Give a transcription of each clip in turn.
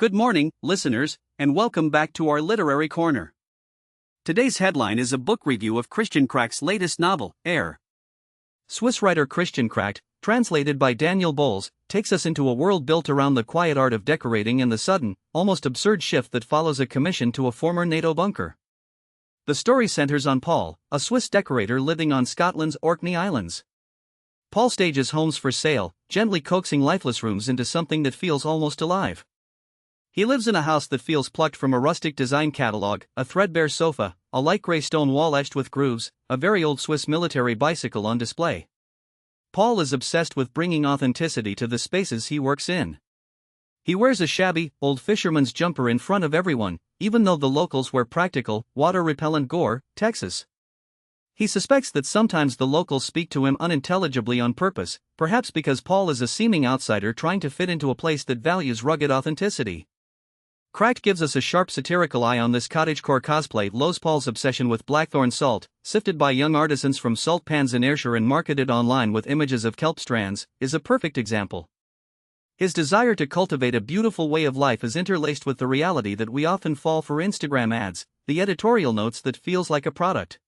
Good morning, listeners, and welcome back to our Literary Corner. Today's headline is a book review of Christian Kracht's latest novel, Air. Swiss writer Christian Kracht, translated by Daniel Bowles, takes us into a world built around the quiet art of decorating and the sudden, almost absurd shift that follows a commission to a former NATO bunker. The story centers on Paul, a Swiss decorator living on Scotland's Orkney Islands. Paul stages homes for sale, gently coaxing lifeless rooms into something that feels almost alive. He lives in a house that feels plucked from a rustic design catalog, a threadbare sofa, a light gray stone wall etched with grooves, a very old Swiss military bicycle on display. Paul is obsessed with bringing authenticity to the spaces he works in. He wears a shabby, old fisherman's jumper in front of everyone, even though the locals wear practical, water-repellent Gore, Texas. He suspects that sometimes the locals speak to him unintelligibly on purpose, perhaps because Paul is a seeming outsider trying to fit into a place that values rugged authenticity. Kracht gives us a sharp satirical eye on this cottagecore cosplay. Paul's obsession with blackthorn salt, sifted by young artisans from salt pans in Ayrshire and marketed online with images of kelp strands, is a perfect example. His desire to cultivate a beautiful way of life is interlaced with the reality that we often fall for Instagram ads, the editorial notes that feels like a product.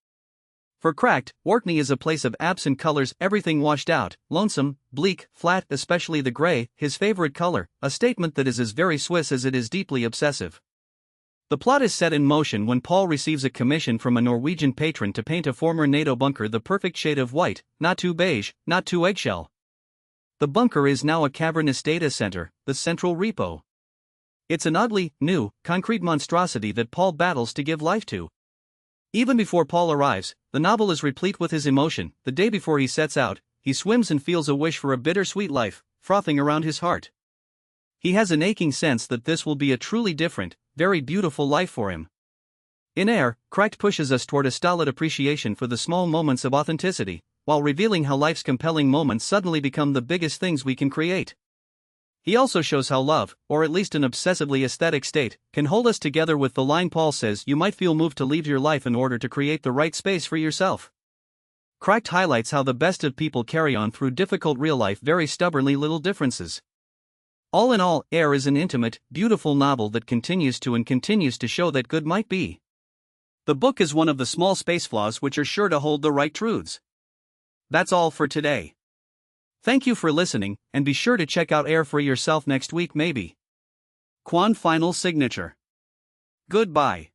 For Kracht, Orkney is a place of absent colors, everything washed out, lonesome, bleak, flat, especially the gray, his favorite color, a statement that is as very Swiss as it is deeply obsessive. The plot is set in motion when Paul receives a commission from a Norwegian patron to paint a former NATO bunker the perfect shade of white, not too beige, not too eggshell. The bunker is now a cavernous data center, the central repo. It's an ugly, new, concrete monstrosity that Paul battles to give life to. Even before Paul arrives, the novel is replete with his emotion. The day before he sets out, he swims and feels a wish for a bittersweet life, frothing around his heart. He has an aching sense that this will be a truly different, very beautiful life for him. In Air, Kracht pushes us toward a stolid appreciation for the small moments of authenticity, while revealing how life's compelling moments suddenly become the biggest things we can create. He also shows how love, or at least an obsessively aesthetic state, can hold us together with the line Paul says you might feel moved to leave your life in order to create the right space for yourself. Kracht highlights how the best of people carry on through difficult real life very stubbornly little differences. All in all, Air is an intimate, beautiful novel that continues to show that good might be. The book is one of the small space flaws which are sure to hold the right truths. That's all for today. Thank you for listening, and be sure to check out Air for yourself next week maybe. Quan final signature. Goodbye.